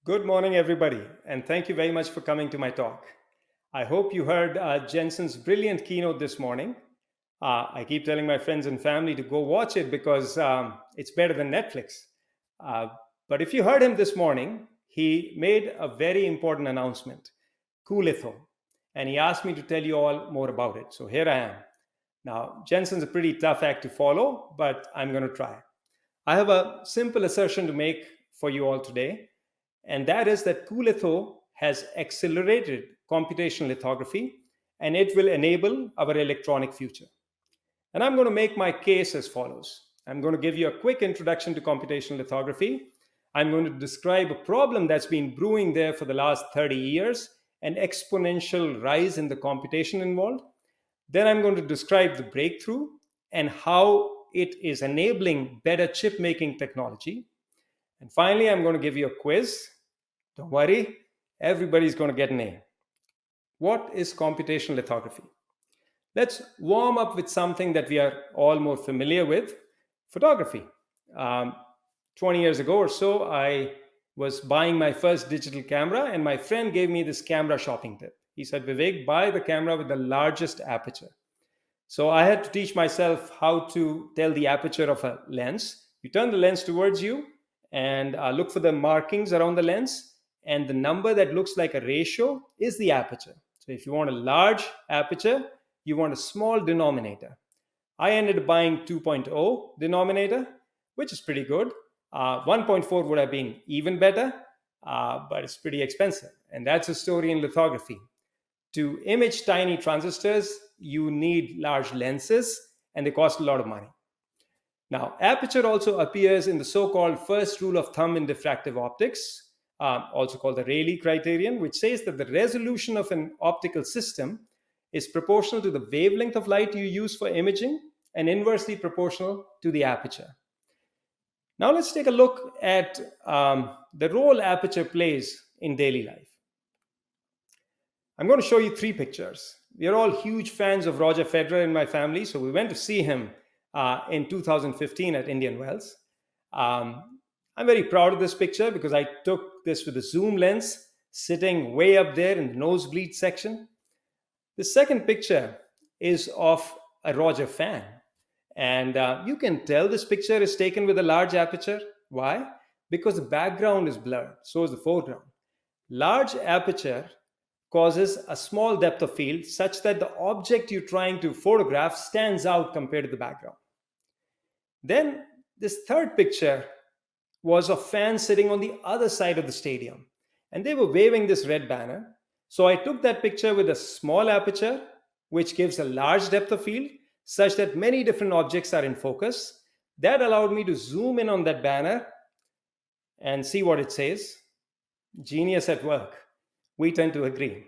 Good morning, everybody, and thank you very much for coming to my talk. I hope you heard Jensen's brilliant keynote this morning. I keep telling my friends and family to go watch it because it's better than Netflix. Uh, but if you heard him this morning, he made a very important announcement, Coolitho, and he asked me to tell you all more about it. So here I am. Now, Jensen's a pretty tough act to follow, but I'm going to try. I have a simple assertion to make for you all today, and that is that Coolitho has accelerated computational lithography and it will enable our electronic future. And I'm going to make my case as follows. I'm going to give you a quick introduction to computational lithography. I'm going to describe a problem that's been brewing there for the last 30 years, an exponential rise in the computation involved. Then I'm going to describe the breakthrough and how it is enabling better chip making technology. And finally, I'm going to give you a quiz. Don't worry, everybody's going to get an A. What is computational lithography? Let's warm up with something that we are all more familiar with, photography. Um, 20 years ago or so, I was buying my first digital camera, and my friend gave me this camera shopping tip. He said, Vivek, buy the camera with the largest aperture. So I had to teach myself how to tell the aperture of a lens. You turn the lens towards you and look for the markings around the lens, and the number that looks like a ratio is the aperture. So if you want a large aperture, you want a small denominator. I ended up buying 2.0 denominator, which is pretty good. 1.4 would have been even better, but it's pretty expensive. And that's a story in lithography. To image tiny transistors, you need large lenses, and they cost a lot of money. Now, aperture also appears in the so-called first rule of thumb in diffractive optics, also called the Rayleigh criterion, which says that the resolution of an optical system is proportional to the wavelength of light you use for imaging and inversely proportional to the aperture. Now, let's take a look at the role aperture plays in daily life. I'm going to show you three pictures. We are all huge fans of Roger Federer in my family, so we went to see him in 2015 at Indian Wells. I'm very proud of this picture because I took this with a zoom lens, sitting way up there in the nosebleed section. The second picture is of a Roger fan. And you can tell this picture is taken with a large aperture. Why? Because the background is blurred, so is the foreground. Large aperture causes a small depth of field such that the object you're trying to photograph stands out compared to the background. Then this third picture was of fans sitting on the other side of the stadium, and they were waving this red banner. So I took that picture with a small aperture, which gives a large depth of field such that many different objects are in focus. That allowed me to zoom in on that banner and see what it says. Genius at work. We tend to agree.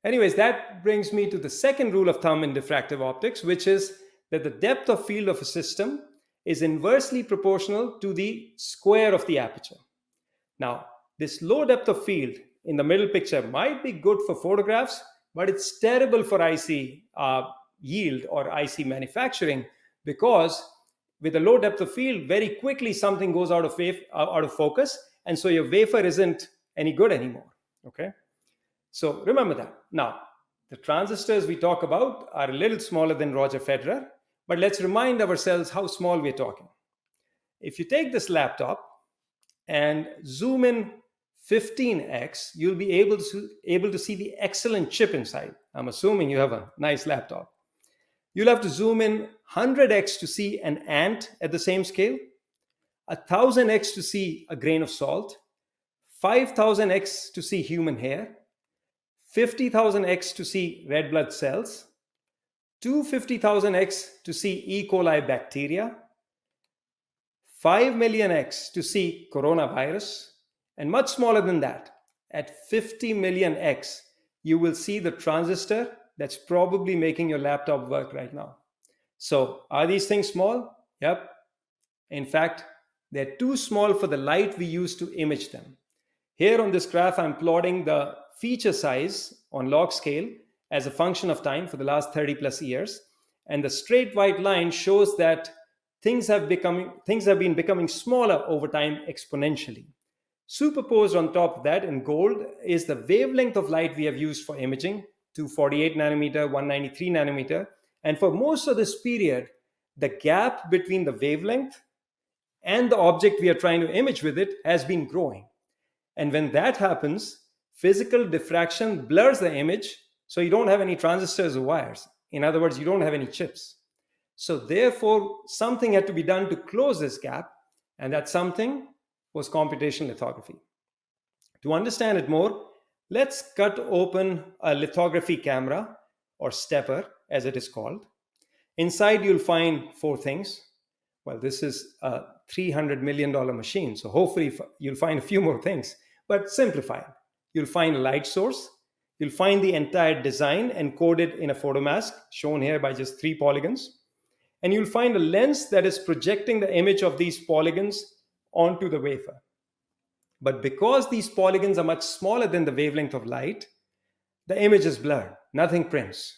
Anyways, that brings me to the second rule of thumb in diffractive optics, which is that the depth of field of a system is inversely proportional to the square of the aperture. Now, this low depth of field in the middle picture might be good for photographs, but it's terrible for IC yield or IC manufacturing, because with a low depth of field, very quickly something goes out of focus, and so your wafer isn't any good anymore. Okay. So remember that. Now, the transistors we talk about are a little smaller than Roger Federer, but let's remind ourselves how small we're talking. If you take this laptop and zoom in 15x, you'll be able to see the excellent chip inside. I'm assuming you have a nice laptop. You'll have to zoom in 100x to see an ant at the same scale, 1000x to see a grain of salt, 5000x to see human hair, 50,000x to see red blood cells, 250,000x to see E. coli bacteria, 5 millionx to see coronavirus, and much smaller than that, at 50 millionx, you will see the transistor that's probably making your laptop work right now. So, are these things small? Yep. In fact, they're too small for the light we use to image them. Here on this graph, I'm plotting the feature size on log scale as a function of time for the last 30 plus years. And the straight white line shows that things have been becoming smaller over time exponentially. Superposed on top of that in gold is the wavelength of light we have used for imaging, 248 nanometer, 193 nanometer. And for most of this period, the gap between the wavelength and the object we are trying to image with it has been growing. And when that happens, physical diffraction blurs the image, so you don't have any transistors or wires. In other words, you don't have any chips. So therefore, something had to be done to close this gap, and that something was computational lithography. To understand it more, let's cut open a lithography camera, or stepper as it is called. Inside you'll find four things. Well, this is a $300 million machine, so hopefully you'll find a few more things, but simplified. You'll find a light source. You'll find the entire design encoded in a photomask, shown here by just 3 polygons. And you'll find a lens that is projecting the image of these polygons onto the wafer. But because these polygons are much smaller than the wavelength of light, the image is blurred, nothing prints.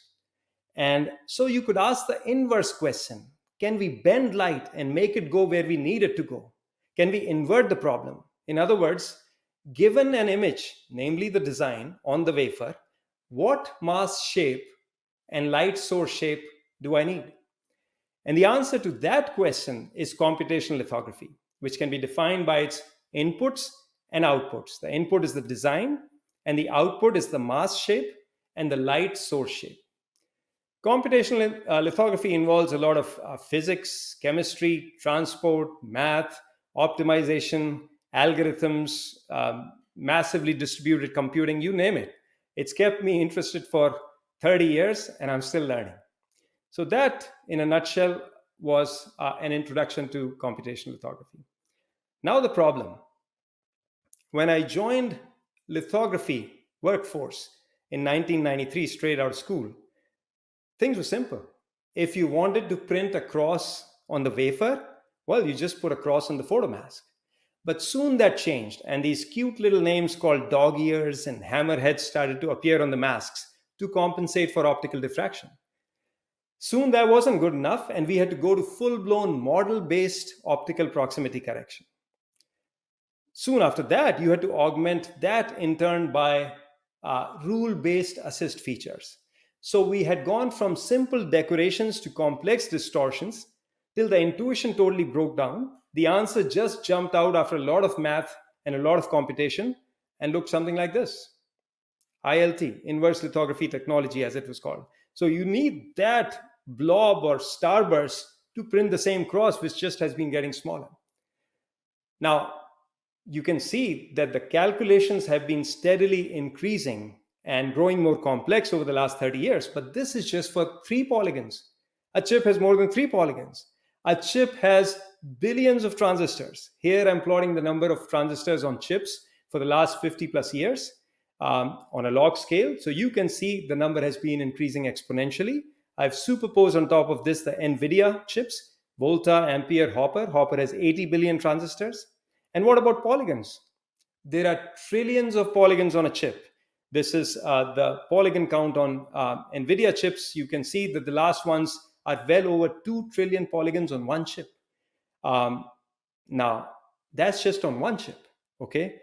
And so you could ask the inverse question: can we bend light and make it go where we need it to go? Can we invert the problem? In other words, given an image, namely the design on the wafer, what mask shape and light source shape do I need? And the answer to that question is computational lithography, which can be defined by its inputs and outputs. The input is the design, and the output is the mask shape and the light source shape. Computational lithography involves a lot of physics, chemistry, transport, math, optimization, algorithms, massively distributed computing, you name it. It's kept me interested for 30 years, and I'm still learning. So that, in a nutshell, was an introduction to computational lithography. Now the problem. When I joined lithography workforce in 1993, straight out of school, things were simple. If you wanted to print a cross on the wafer, well, you just put a cross on the photomask. But soon that changed, and these cute little names called dog ears and hammerheads started to appear on the masks to compensate for optical diffraction. Soon that wasn't good enough, and we had to go to full-blown model-based optical proximity correction. Soon after that, you had to augment that in turn by rule-based assist features. So we had gone from simple decorations to complex distortions till the intuition totally broke down. The answer just jumped out after a lot of math and a lot of computation and looked something like this. ILT, inverse lithography technology, as it was called. So you need that blob or starburst to print the same cross, which just has been getting smaller. Now, you can see that the calculations have been steadily increasing and growing more complex over the last 30 years. But this is just for 3 polygons. A chip has more than 3 polygons. A chip has billions of transistors. Here I'm plotting the number of transistors on chips for the last 50 plus years on a log scale. So you can see the number has been increasing exponentially. I've superposed on top of this the NVIDIA chips, Volta, Ampere, Hopper. Hopper has 80 billion transistors. And what about polygons? There are trillions of polygons on a chip. This is the polygon count on NVIDIA chips. You can see that the last ones are well over 2 trillion polygons on one chip. Now, that's just on one chip, okay?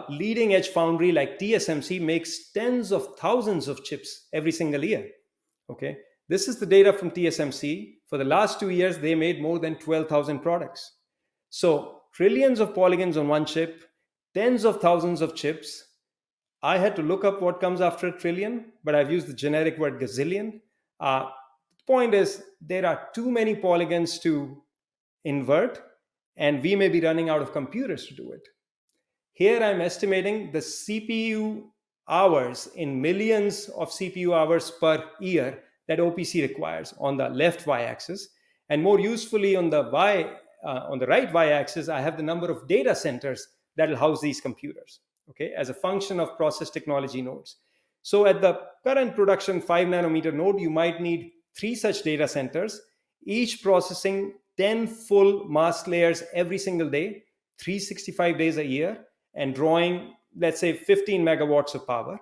Leading edge foundry like TSMC makes tens of thousands of chips every single year, okay? This is the data from TSMC. For the last 2 years, they made more than 12,000 products. So trillions of polygons on one chip, tens of thousands of chips. I had to look up what comes after a trillion, but I've used the generic word gazillion. The point is, there are too many polygons to invert, and we may be running out of computers to do it. Here I'm estimating the CPU hours in millions of CPU hours per year that OPC requires on the left y-axis, and more usefully on the right y-axis, I have the number of data centers that will house these computers, okay, as a function of process technology nodes. So at the current production 5 nanometer node, you might need 3 such data centers, each processing 10 full mask layers every single day, 365 days a year, and drawing, let's say, 15 megawatts of power.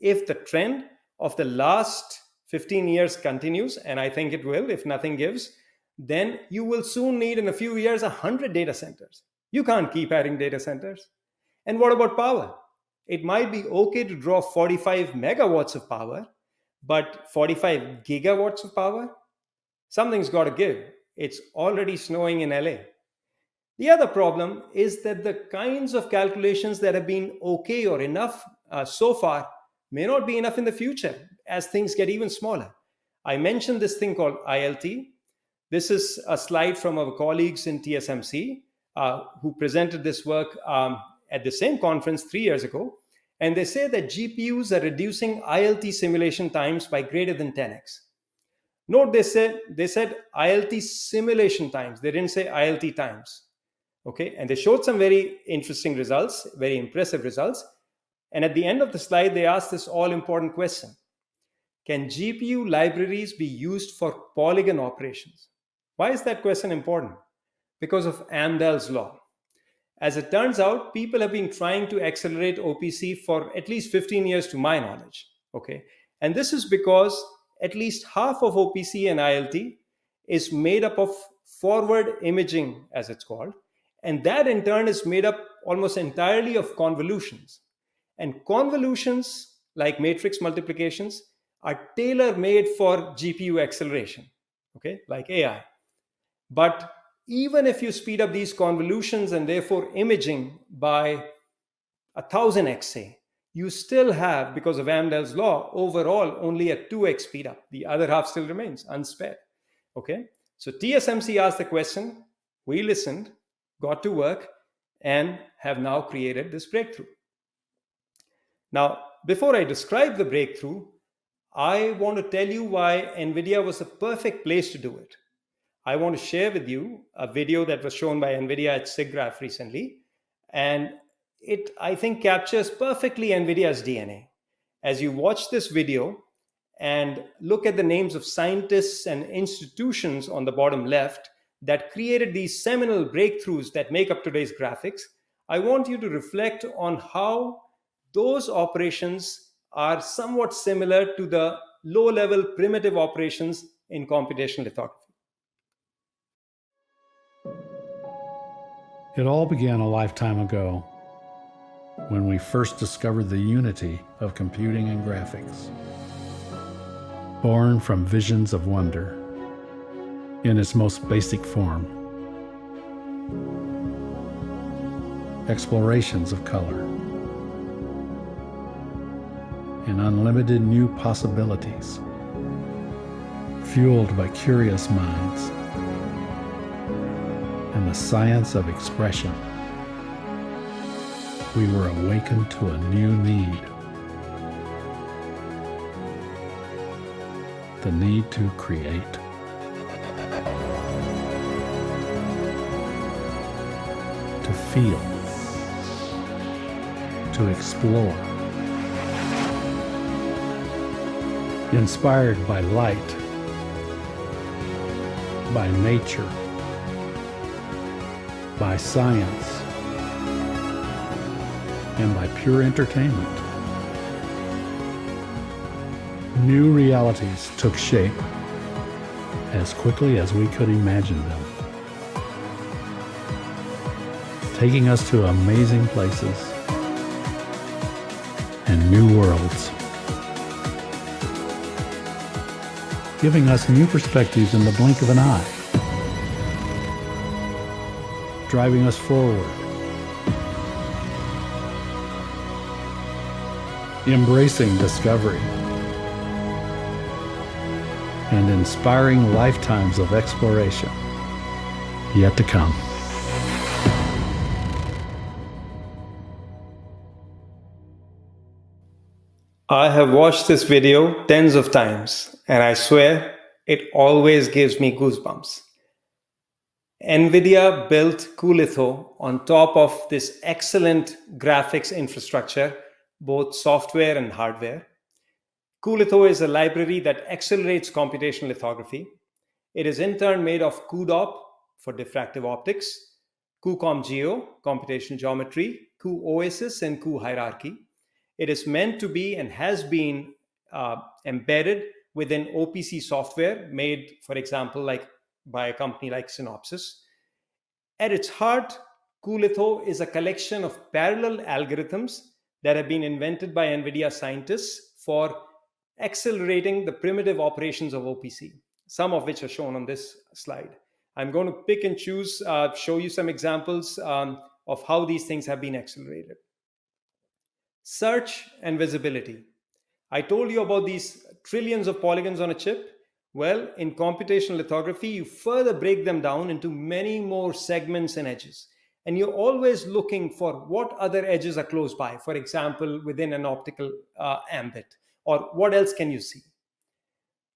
If the trend of the last 15 years continues, and I think it will if nothing gives, then you will soon need in a few years 100 data centers. You can't keep adding data centers. And what about power? It might be okay to draw 45 megawatts of power, but 45 gigawatts of power? Something's got to give. It's already snowing in LA. The other problem is that the kinds of calculations that have been okay or enough so far may not be enough in the future as things get even smaller. I mentioned this thing called ILT. This is a slide from our colleagues in TSMC who presented this work at the same conference 3 years ago. And they say that GPUs are reducing ILT simulation times by greater than 10x. Note they said ILT simulation times. They didn't say ILT times. Okay, and they showed some very interesting results, very impressive results. And at the end of the slide, they asked this all important question: can GPU libraries be used for polygon operations? Why is that question important? Because of Amdahl's law. As it turns out, people have been trying to accelerate OPC for at least 15 years to my knowledge. Okay, and this is because at least half of OPC and ILT is made up of forward imaging, as it's called. And that in turn is made up almost entirely of convolutions. And convolutions, like matrix multiplications, are tailor-made for GPU acceleration, okay, like AI. But even if you speed up these convolutions and therefore imaging by 1000x, say, you still have, because of Amdahl's law, overall only a 2x speed up. The other half still remains unspared. Okay, so TSMC asked the question, we listened, got to work, and have now created this breakthrough. Now, before I describe the breakthrough, I want to tell you why NVIDIA was the perfect place to do it. I want to share with you a video that was shown by NVIDIA at SIGGRAPH recently, and it, I think, captures perfectly NVIDIA's DNA. As you watch this video and look at the names of scientists and institutions on the bottom left that created these seminal breakthroughs that make up today's graphics, I want you to reflect on how those operations are somewhat similar to the low-level primitive operations in computational lithography. It all began a lifetime ago when we first discovered the unity of computing and graphics, born from visions of wonder in its most basic form, explorations of color, and unlimited new possibilities, fueled by curious minds and the science of expression. We were awakened to a new need, the need to create. To feel, to explore, inspired by light, by nature, by science, and by pure entertainment. New realities took shape as quickly as we could imagine them, taking us to amazing places and new worlds, giving us new perspectives in the blink of an eye, driving us forward, embracing discovery, and inspiring lifetimes of exploration yet to come. I have watched this video tens of times, and I swear it always gives me goosebumps. NVIDIA built cuLitho on top of this excellent graphics infrastructure, both software and hardware. cuLitho is a library that accelerates computational lithography. It is in turn made of cuDOP for diffractive optics, cuCommGeo, computational geometry, cuOasis, and cuHierarchy. It is meant to be and has been embedded within OPC software made, for example, like by a company like Synopsys. At its heart, cuLitho is a collection of parallel algorithms that have been invented by NVIDIA scientists for accelerating the primitive operations of OPC, some of which are shown on this slide. I'm going to pick and choose, show you some examples of how these things have been accelerated. Search and visibility. I told you about these trillions of polygons on a chip. Well, in computational lithography, you further break them down into many more segments and edges. And you're always looking for what other edges are close by, for example, within an optical ambit, or what else can you see?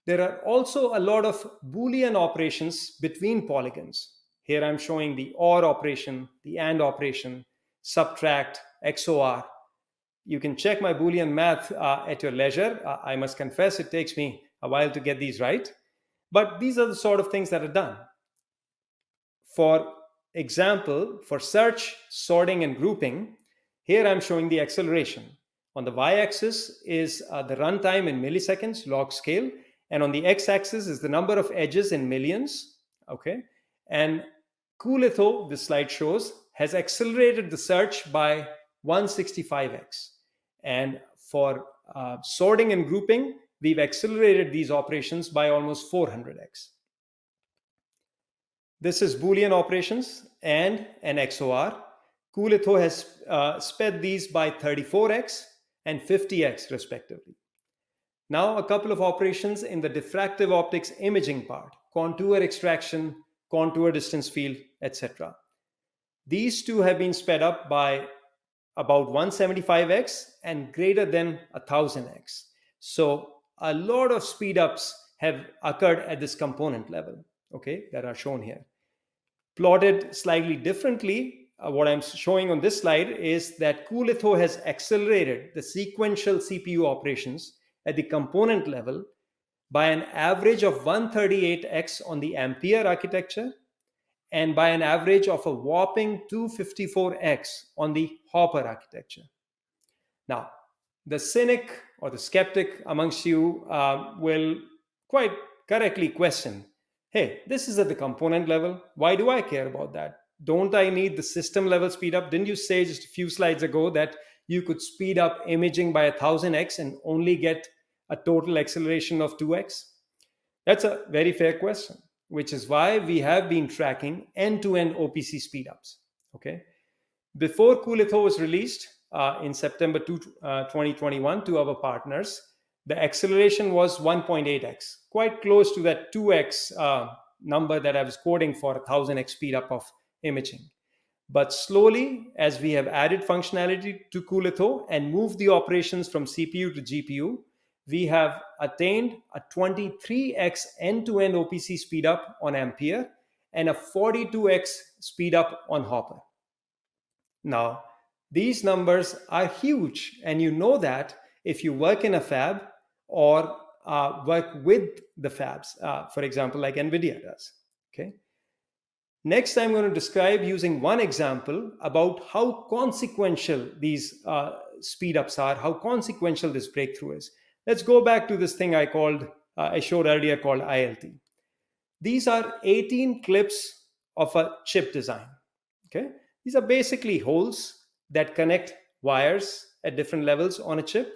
There are also a lot of Boolean operations between polygons. Here I'm showing the OR operation, the AND operation, subtract, XOR. You can check my Boolean math at your leisure. I must confess, it takes me a while to get these right. But these are the sort of things that are done. For example, for search, sorting, and grouping, here I'm showing the acceleration. On the y-axis is the runtime in milliseconds, log scale. And on the x-axis is the number of edges in millions. Okay. And cuLitho, this slide shows, has accelerated the search by 165x. And for sorting and grouping, we've accelerated these operations by almost 400x. This is Boolean operations and an XOR. cuLitho has sped these by 34x and 50x respectively. Now a couple of operations in the diffractive optics imaging part, contour extraction, contour distance field, etc. These two have been sped up by about 175x and greater than 1000x. So a lot of speed ups have occurred at this component level, okay, that are shown here. Plotted slightly differently, what I'm showing on this slide is that cuLitho has accelerated the sequential CPU operations at the component level by an average of 138x on the Ampere architecture and by an average of a whopping 254x on the Hopper architecture. Now, the cynic or the skeptic amongst you will quite correctly question, hey, this is at the component level. Why do I care about that? Don't I need the system level speed up? Didn't you say just a few slides ago that you could speed up imaging by 1000x and only get a total acceleration of 2x? That's a very fair question, which is why we have been tracking end-to-end OPC speedups. Okay, before cuLitho was released in September 2021 to our partners, the acceleration was 1.8x, quite close to that 2x number that I was quoting for 1000x speedup of imaging. But slowly, as we have added functionality to cuLitho and moved the operations from CPU to GPU, we have attained a 23x end-to-end OPC speedup on Ampere and a 42x speedup on Hopper. Now, these numbers are huge, and you know that if you work in a fab or work with the fabs, for example, like NVIDIA does. Okay. Next, I'm going to describe using one example about how consequential these speedups are, how consequential this breakthrough is. Let's go back to this thing I showed earlier called ILT. These are 18 clips of a chip design. Okay, these are basically holes that connect wires at different levels on a chip.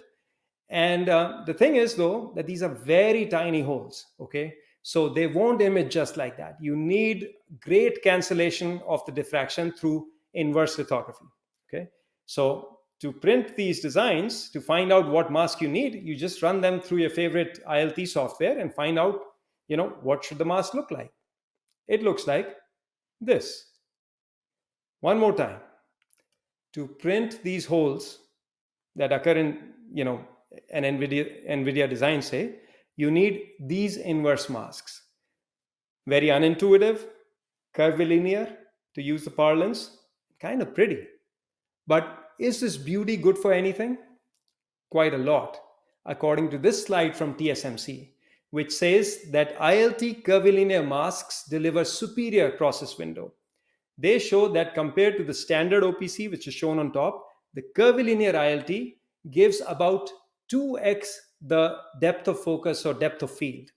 And the thing is, though, that these are very tiny holes. Okay, so they won't image just like that. You need great cancellation of the diffraction through inverse lithography. Okay, so to print these designs, to find out what mask you need, you just run them through your favorite ILT software and find out, what should the mask look like. It looks like this. One more time. To print these holes that occur in, an NVIDIA design, say, you need these inverse masks. Very unintuitive, curvilinear, to use the parlance, kind of pretty. But is this beauty good for anything? Quite a lot, according to this slide from TSMC, which says that ILT curvilinear masks deliver superior process window. They show that compared to the standard OPC, which is shown on top, the curvilinear ILT gives about 2x the depth of focus or depth of field.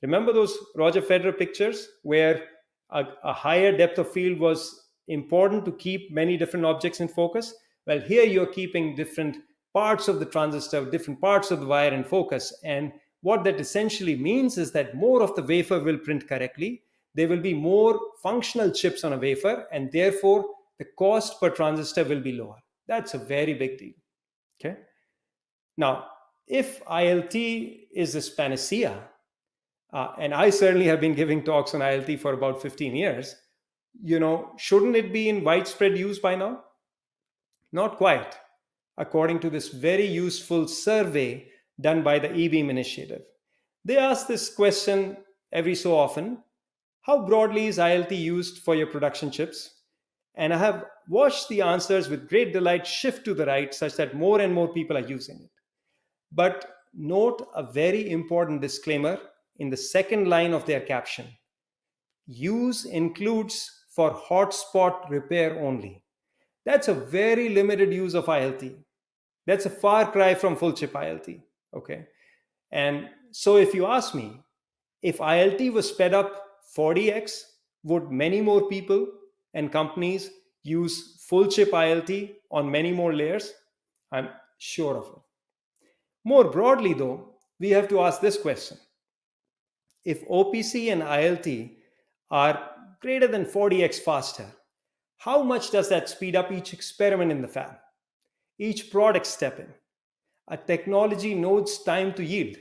Remember those Roger Federer pictures where a higher depth of field was important to keep many different objects in focus? Well, here you're keeping different parts of the transistor, different parts of the wire in focus. And what that essentially means is that more of the wafer will print correctly. There will be more functional chips on a wafer, and therefore the cost per transistor will be lower. That's a very big deal. Okay. Now, if ILT is this panacea, and I certainly have been giving talks on ILT for about 15 years, shouldn't it be in widespread use by now? Not quite, according to this very useful survey done by the E-beam initiative. They ask this question every so often: how broadly is ILT used for your production chips? And I have watched the answers with great delight shift to the right, such that more and more people are using it. But note a very important disclaimer in the second line of their caption: use includes for hotspot repair only. That's a very limited use of ILT. That's a far cry from full chip ILT. Okay. And so if you ask me, if ILT was sped up 40x, would many more people and companies use full chip ILT on many more layers? I'm sure of it. More broadly, though, we have to ask this question: if OPC and ILT are greater than 40x faster, how much does that speed up each experiment in the fab, each product step in, a technology node's time to yield,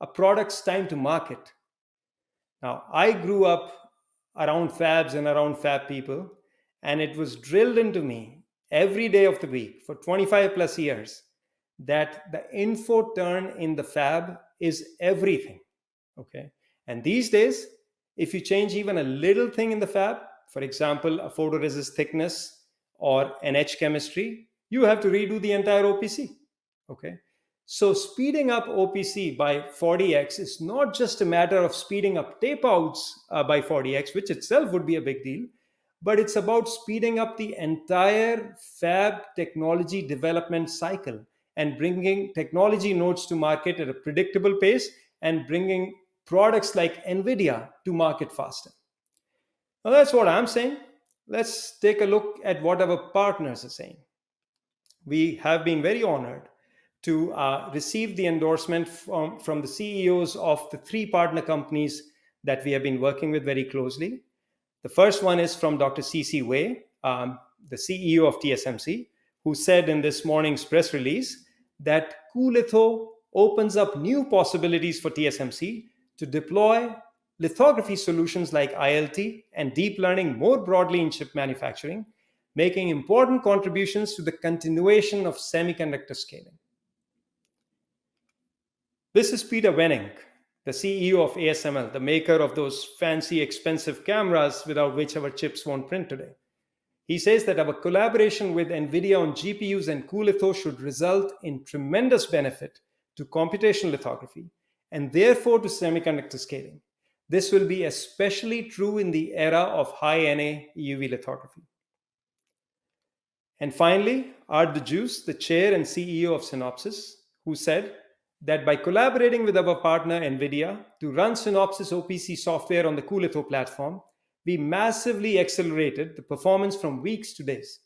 a product's time to market? Now, I grew up around fabs and around fab people, and it was drilled into me every day of the week for 25 plus years that the info turn in the fab is everything. Okay. And these days, if you change even a little thing in the fab, for example, a photoresist thickness or an etch chemistry, you have to redo the entire OPC. Okay. So speeding up OPC by 40x is not just a matter of speeding up tape outs by 40x, which itself would be a big deal, but it's about speeding up the entire fab technology development cycle and bringing technology nodes to market at a predictable pace and bringing products like NVIDIA to market faster. Now, that's what I'm saying. Let's take a look at what our partners are saying. We have been very honored to receive the endorsement from the CEOs of the three partner companies that we have been working with very closely. The first one is from Dr. C.C. Wei, the CEO of TSMC, who said in this morning's press release that cuLitho opens up new possibilities for TSMC to deploy lithography solutions like ILT and deep learning more broadly in chip manufacturing, making important contributions to the continuation of semiconductor scaling. This is Peter Wenning, the CEO of ASML, the maker of those fancy, expensive cameras without which our chips won't print today. He says that our collaboration with NVIDIA on GPUs and cuLitho should result in tremendous benefit to computational lithography and therefore to semiconductor scaling. This will be especially true in the era of high-NA EUV lithography. And finally, Art de Juice, the chair and CEO of Synopsys, who said that by collaborating with our partner NVIDIA to run Synopsys OPC software on the cuLitho platform, we massively accelerated the performance from weeks to days.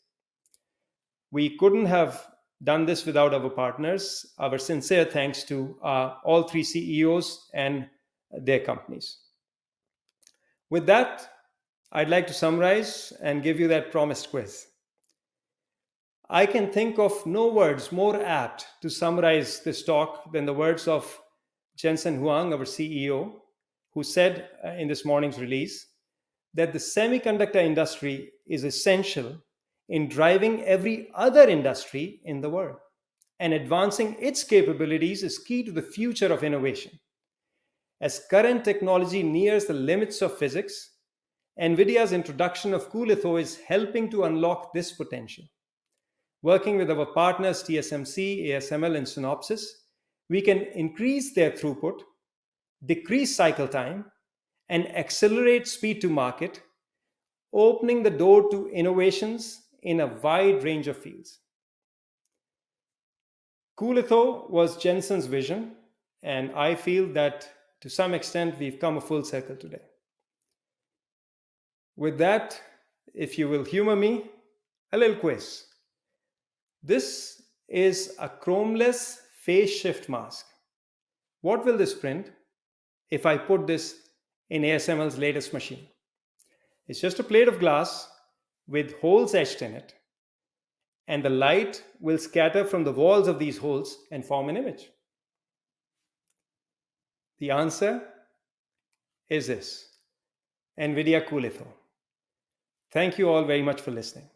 We couldn't have done this without our partners. Our sincere thanks to all three CEOs and their companies. With that, I'd like to summarize and give you that promised quiz. I can think of no words more apt to summarize this talk than the words of Jensen Huang, our CEO, who said in this morning's release that the semiconductor industry is essential in driving every other industry in the world, and advancing its capabilities is key to the future of innovation. As current technology nears the limits of physics, NVIDIA's introduction of cuLitho is helping to unlock this potential. Working with our partners TSMC, ASML, and Synopsys, we can increase their throughput, decrease cycle time, and accelerate speed to market, opening the door to innovations in a wide range of fields. cuLitho was Jensen's vision, and I feel that to some extent we've come a full circle today. With that, if you will humor me, a little quiz. This is a chromeless phase shift mask. What will this print if I put this in ASML's latest machine? It's just a plate of glass with holes etched in it, and the light will scatter from the walls of these holes and form an image. The answer is this: NVIDIA Coolitho. Thank you all very much for listening.